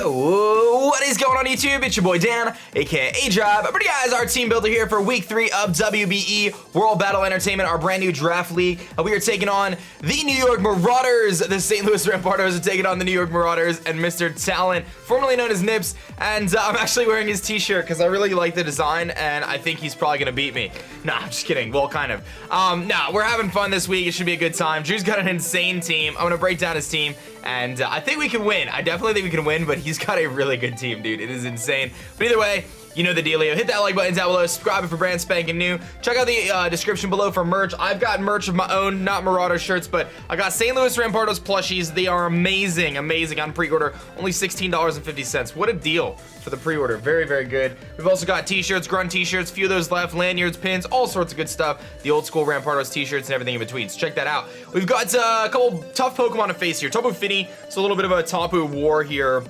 Yo, what is going on YouTube? It's your boy Dan, aka aDrive. But guys, our team builder here for week 3 of WBE World Battle Entertainment, our brand new draft league. We are taking on the New York Marauders. The St. Louis Rampardos are taking on the New York Marauders and Mr. Talent, formerly known as Nips. And I'm actually wearing his t-shirt because I really like the design and I think he's probably gonna beat me. Nah, I'm just kidding. Well, kind of. Nah, we're having fun this week. It should be a good time. Drew's got an insane team. I'm gonna break down his team. And I think we can win. I definitely think we can win, but he's got a really good team, dude. It is insane. But either way, you know the dealio. Hit that like button down below. Subscribe if you're brand spanking new. Check out the description below for merch. I've got merch of my own, not Marauder shirts, but I got St. Louis Rampardos plushies. They are amazing, amazing on pre-order. Only $16.50. What a deal for the pre-order. Very, very good. We've also got t-shirts, grunt t-shirts, few of those left, lanyards, pins, all sorts of good stuff. The old school Rampardos t-shirts and everything in between. So check that out. We've got a couple tough Pokemon to face here. Tapu Fini. It's a little bit of a Tapu war here.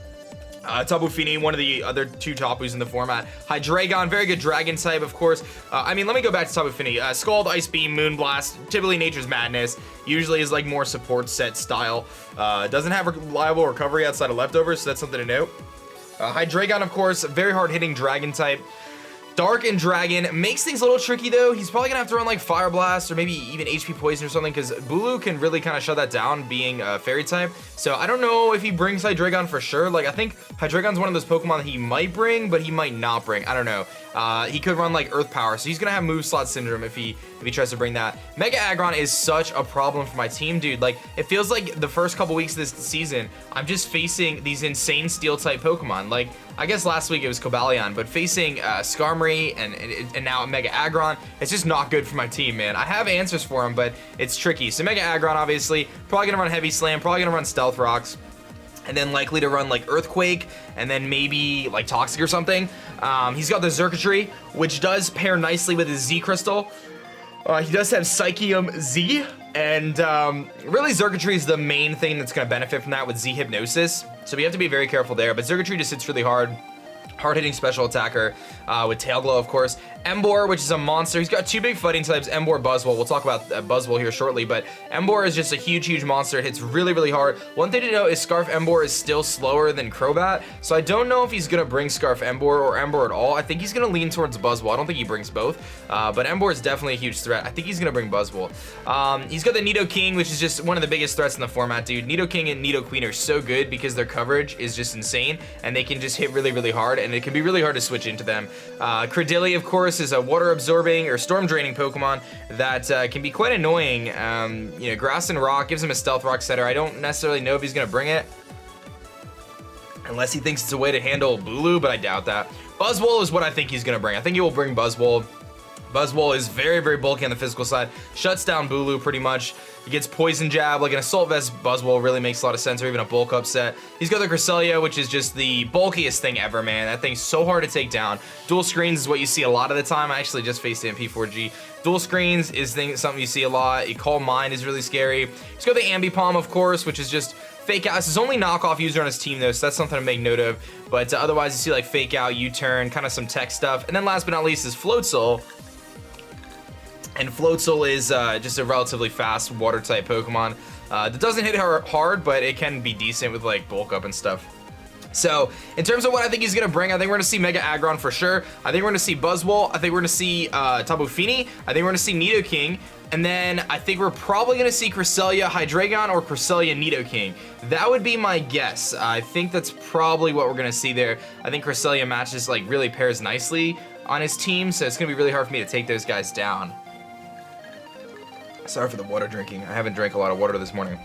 Tapu Fini, one of the other two Tapus in the format. Hydreigon, very good dragon type, of course. I mean, let me go back to Tapu Fini. Scald, Ice Beam, Moonblast, typically Nature's Madness. Usually is like more support set style. Doesn't have reliable recovery outside of leftovers, so that's something to note. Hydreigon, of course, very hard hitting dragon type. Dark and Dragon makes things a little tricky though. He's probably gonna have to run like Fire Blast or maybe even HP Poison or something because Bulu can really kind of shut that down being a fairy type. So I don't know if he brings Hydreigon for sure. Like I think Hydreigon's one of those Pokemon that he might bring, but he might not bring. I don't know. He could run like Earth Power, so he's gonna have Move Slot Syndrome if he tries to bring that. Mega Aggron is such a problem for my team, dude. Like it feels like the first couple weeks of this season, I'm just facing these insane Steel type Pokemon. Like I guess last week it was Cobalion, but facing Skarmory and now Mega Aggron, it's just not good for my team, man. I have answers for him, but it's tricky. So Mega Aggron, obviously, probably gonna run Heavy Slam, probably gonna run Stealth Rocks, and then likely to run like Earthquake, and then maybe like Toxic or something. He's got the Xurkitree, which does pair nicely with his Z Crystal. He does have Psychium Z, and really Xurkitree is the main thing that's going to benefit from that with Z Hypnosis. So we have to be very careful there, but Xurkitree just hits really hard. Hard-hitting special attacker with Tail Glow, of course. Emboar, which is a monster. He's got two big fighting types, Emboar, Buzzwole. We'll talk about Buzzwole here shortly, but Emboar is just a huge, huge monster. It hits really, really hard. One thing to note is Scarf Emboar is still slower than Crobat, so I don't know if he's going to bring Scarf Emboar or Emboar at all. I think he's going to lean towards Buzzwole. I don't think he brings both, but Emboar is definitely a huge threat. I think he's going to bring Buzzwole. He's got the Nidoking, which is just one of the biggest threats in the format, dude. Nidoking and Nidoqueen are so good because their coverage is just insane, and they can just hit really, really hard, and it can be really hard to switch into them. Credilli, of course, is a water absorbing or storm draining Pokemon that can be quite annoying. You know, Grass and Rock gives him a Stealth Rock setter. I don't necessarily know if he's gonna bring it unless he thinks it's a way to handle Bulu, but I doubt that. Buzzwole is what I think he's gonna bring. I think he will bring Buzzwole. Buzzwole is very, very bulky on the physical side. Shuts down Bulu pretty much. He gets Poison Jab, like an Assault Vest Buzzwole really makes a lot of sense, or even a Bulk Up set. He's got the Cresselia, which is just the bulkiest thing ever, man. That thing's so hard to take down. Dual Screens is what you see a lot of the time. I actually just faced it in P4G. Dual Screens is something you see a lot. Calm Mind is really scary. He's got the Ambipom, of course, which is just Fake Out. This is only knockoff user on his team though, so that's something to make note of. But otherwise, you see like Fake Out, U-Turn, kind of some tech stuff. And then last but not least is Floatzel. And Floatzel is just a relatively fast water type Pokemon that doesn't hit hard, but it can be decent with like bulk up and stuff. So in terms of what I think he's gonna bring, I think we're gonna see Mega Aggron for sure. I think we're gonna see Buzzwole. I think we're gonna see Tapu Fini. I think we're gonna see Nidoking. And then I think we're probably gonna see Cresselia Hydreigon or Cresselia Nidoking. That would be my guess. I think that's probably what we're gonna see there. I think Cresselia matches like really pairs nicely on his team, so it's gonna be really hard for me to take those guys down. Sorry for the water drinking. I haven't drank a lot of water this morning.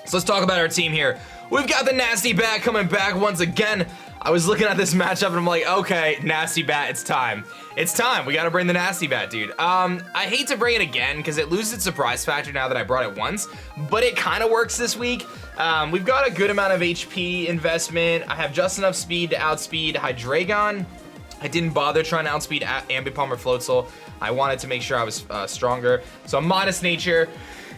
So let's talk about our team here. We've got the Nasty Bat coming back once again. I was looking at this matchup and I'm like, okay, Nasty Bat, it's time. It's time. We got to bring the Nasty Bat, dude. I hate to bring it again because it loses its surprise factor now that I brought it once, but it kind of works this week. We've got a good amount of HP investment. I have just enough speed to outspeed Hydreigon. I didn't bother trying to outspeed Ambipom or Floatzel. I wanted to make sure I was stronger. So I'm Modest Nature.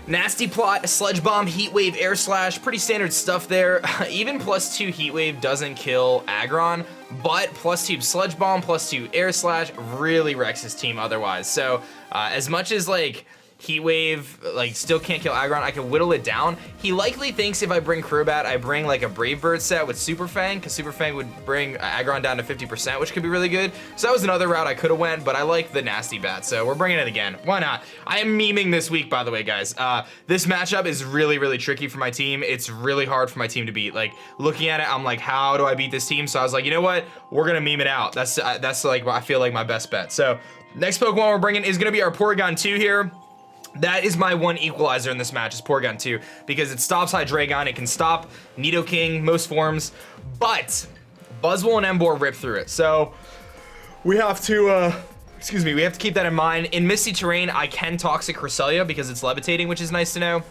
Nasty Plot, Sludge Bomb, Heat Wave, Air Slash, pretty standard stuff there. Even +2 Heat Wave doesn't kill Aggron, but +2 Sludge Bomb, +2 Air Slash really wrecks his team otherwise. So as much as like Heat Wave, like, still can't kill Aggron. I can whittle it down. He likely thinks if I bring Crobat, I bring like a Brave Bird set with Super Fang, because Super Fang would bring Aggron down to 50%, which could be really good. So that was another route I could have went, but I like the Nasty Bat, so we're bringing it again. Why not? I am memeing this week, by the way, guys. This matchup is really, really tricky for my team. It's really hard for my team to beat. Like, looking at it, I'm like, how do I beat this team? So I was like, you know what? We're gonna meme it out. That's like, I feel like my best bet. So next Pokemon we're bringing is gonna be our Porygon 2 here. That is my one equalizer in this match, is Porygon 2, because it stops Hydreigon, it can stop Nidoking, most forms, but Buzzwole and Emboar rip through it. So we have to, we have to keep that in mind. In Misty Terrain, I can Toxic Cresselia because it's levitating, which is nice to know.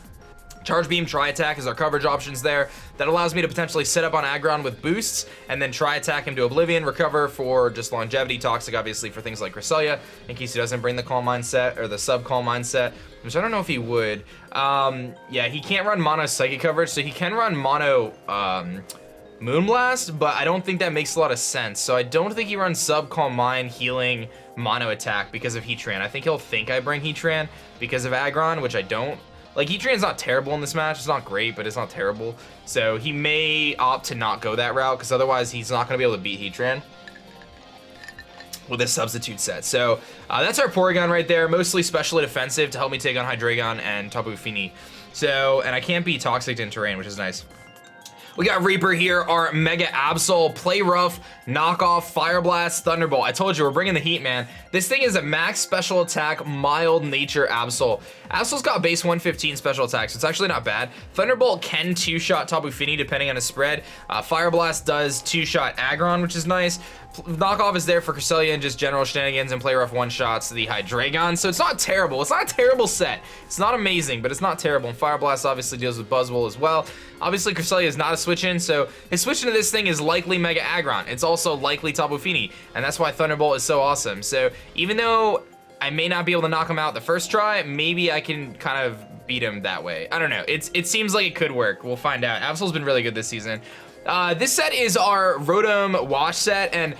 Charge Beam, Tri Attack is our coverage options there. That allows me to potentially set up on Aggron with boosts and then Tri Attack him to Oblivion, recover for just longevity, Toxic obviously for things like Cresselia, in case he doesn't bring the Calm Mindset or the sub Calm Mindset, which I don't know if he would. Yeah, he can't run mono Psychic coverage, so he can run mono Moonblast, but I don't think that makes a lot of sense. So I don't think he runs sub Calm Mind healing mono attack because of Heatran. I think he'll think I bring Heatran because of Aggron, which I don't. Like, Heatran's not terrible in this match. It's not great, but it's not terrible. So he may opt to not go that route, because otherwise he's not going to be able to beat Heatran with a substitute set. So that's our Porygon right there. Mostly specially defensive to help me take on Hydreigon and Tapu Fini. So, and I can't be Toxic in terrain, which is nice. We got Reaper here, our Mega Absol, Play Rough, Knockoff, Fire Blast, Thunderbolt. I told you, we're bringing the heat, man. This thing is a max special attack, mild nature Absol. Absol's got base 115 special attack, so it's actually not bad. Thunderbolt can two-shot Tapu Fini depending on his spread. Fire Blast does two-shot Aggron, which is nice. Knockoff is there for Cresselia and just general shenanigans, and Play Rough one-shots the Hydreigon, so it's not terrible. It's not a terrible set. It's not amazing, but it's not terrible, and Fire Blast obviously deals with Buzzwole as well. Obviously, Cresselia is not a switch-in, so his switch into this thing is likely Mega Aggron. It's also likely Tapu Fini, and that's why Thunderbolt is so awesome. So even though I may not be able to knock him out the first try, maybe I can kind of beat him that way. I don't know. It seems like it could work. We'll find out. Absol's been really good this season. This set is our Rotom Wash set, and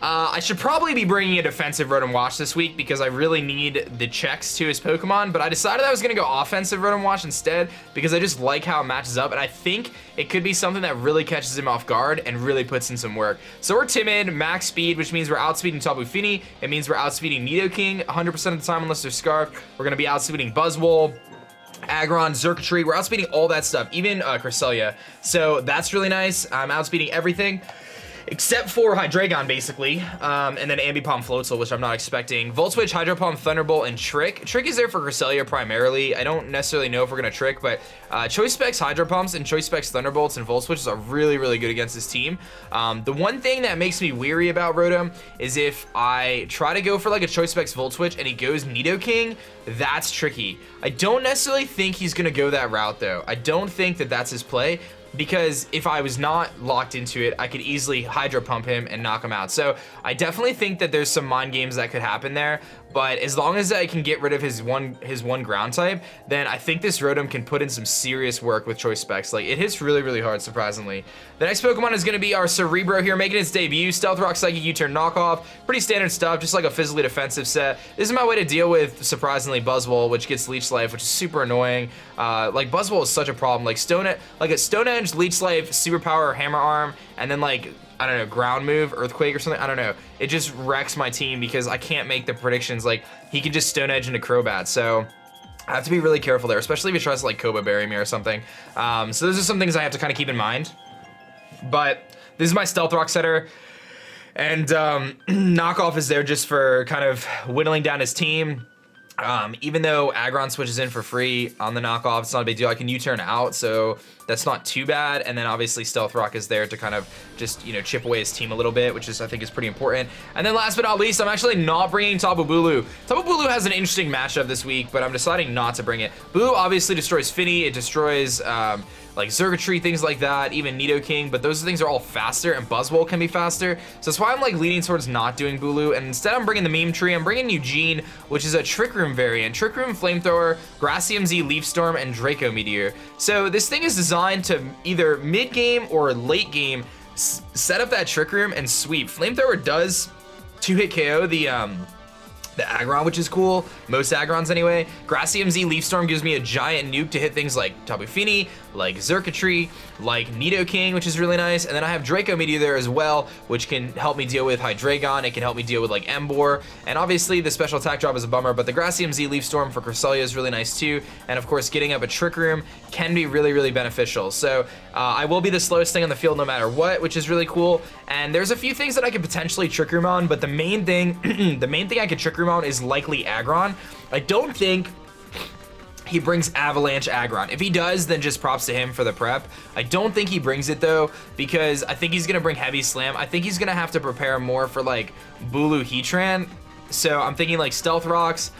I should probably be bringing a defensive Rotom Wash this week because I really need the checks to his Pokemon, but I decided I was going to go offensive Rotom Wash instead because I just like how it matches up, and I think it could be something that really catches him off guard and really puts in some work. So we're timid, max speed, which means we're outspeeding Tapu Fini. It means we're outspeeding Nidoking 100% of the time unless they're Scarf. We're going to be outspeeding Buzzwole, Aggron, Xurkitree. We're outspeeding all that stuff, even Cresselia. So that's really nice. I'm outspeeding everything except for Hydreigon, basically, and then Ambipom Floatzel, which I'm not expecting. Volt Switch, Hydro Pump, Thunderbolt, and Trick. Trick is there for Cresselia primarily. I don't necessarily know if we're gonna Trick, but Choice Specs Hydro Pumps and Choice Specs Thunderbolts and Volt Switches are really, really good against this team. The one thing that makes me weary about Rotom is if I try to go for like a Choice Specs Volt Switch and he goes Nidoking, that's tricky. I don't necessarily think he's gonna go that route though. I don't think that that's his play, because if I was not locked into it, I could easily Hydro Pump him and knock him out. So I definitely think that there's some mind games that could happen there, but as long as I can get rid of his one ground type, then I think this Rotom can put in some serious work with Choice Specs. Like, it hits really, really hard, surprisingly. The next Pokemon is going to be our Cerebro here, making its debut. Stealth Rock, Psychic U-Turn, Knockoff. Pretty standard stuff, just like a physically defensive set. This is my way to deal with, surprisingly, Buzzwole, which gets Leech Life, which is super annoying. Like, Buzzwole is such a problem. Like, a Stone Edge, Leech Life, Superpower, Hammer Arm, and then, like, I don't know, ground move, earthquake or something, I don't know. It just wrecks my team because I can't make the predictions. Like, he can just Stone Edge into Crobat, so I have to be really careful there, especially if he tries to like Koba Berry me or something. So those are some things I have to kind of keep in mind. But this is my Stealth Rock setter, and Knockoff is there just for kind of whittling down his team. Even though Aggron switches in for free on the Knockoff, it's not a big deal. I can U-turn out, so that's not too bad. And then obviously Stealth Rock is there to kind of just, you know, chip away his team a little bit, which is, I think, is pretty important. And then last but not least, I'm actually not bringing Tapu Bulu. Tapu Bulu has an interesting matchup this week, but I'm deciding not to bring it. Bulu obviously destroys Fini. It destroys like Xurkitree, things like that, even Nidoking, but those things are all faster, and Buzzwole can be faster. So that's why I'm like leaning towards not doing Bulu, and instead I'm bringing the Meme Tree. I'm bringing Eugene, which is a Trick Room variant. Trick Room, Flamethrower, Gracium Z, Leaf Storm, and Draco Meteor. So this thing is designed to either mid-game or late game set up that Trick Room and sweep. Flamethrower does 2-hit KO the Aggron, which is cool. Most Aggrons anyway. Grassy MZ Leaf Storm gives me a giant nuke to hit things like Tapu Fini, like Xurkitree, like Nidoking, which is really nice. And then I have Draco Meteor there as well, which can help me deal with Hydreigon. It can help me deal with like Emboar. And obviously the special attack drop is a bummer, but the Grassy MZ Leaf Storm for Cresselia is really nice too. And of course, getting up a Trick Room can be really, really beneficial. So I will be the slowest thing on the field no matter what, which is really cool. And there's a few things that I could potentially Trick Room on, but the main thing, I could Trick Room on is likely Aggron. I don't think he brings Avalanche Aggron. If he does, then just props to him for the prep. I don't think he brings it though, because I think he's gonna bring Heavy Slam. I think he's gonna have to prepare more for like Bulu Heatran. So I'm thinking like Stealth Rocks,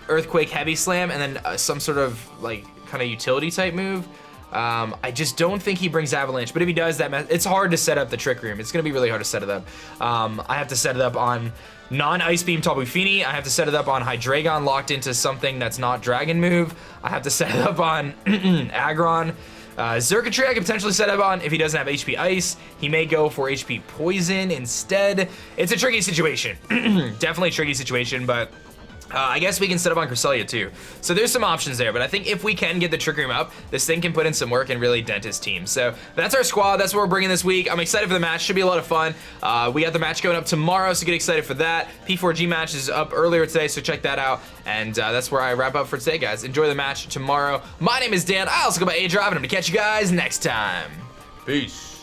Earthquake, Heavy Slam, and then some sort of like kind of utility type move. I just don't think he brings Avalanche, but if he does, it's hard to set up the Trick Room. It's gonna be really hard to set it up. I have to set it up on non-Ice Beam Tapu Fini. I have to set it up on Hydreigon locked into something that's not Dragon move. I have to set it up on Aggron. Xurkitree I could potentially set up on if he doesn't have HP Ice. He may go for HP Poison instead. It's a tricky situation. Definitely a tricky situation, but I guess we can set up on Cresselia too. So there's some options there, but I think if we can get the Trick Room up, this thing can put in some work and really dent his team. So that's our squad. That's what we're bringing this week. I'm excited for the match. Should be a lot of fun. We got the match going up tomorrow, so get excited for that. P4G match is up earlier today, so check that out. And that's where I wrap up for today, guys. Enjoy the match tomorrow. My name is Dan. I also go by aDrive, and I'm gonna catch you guys next time. Peace.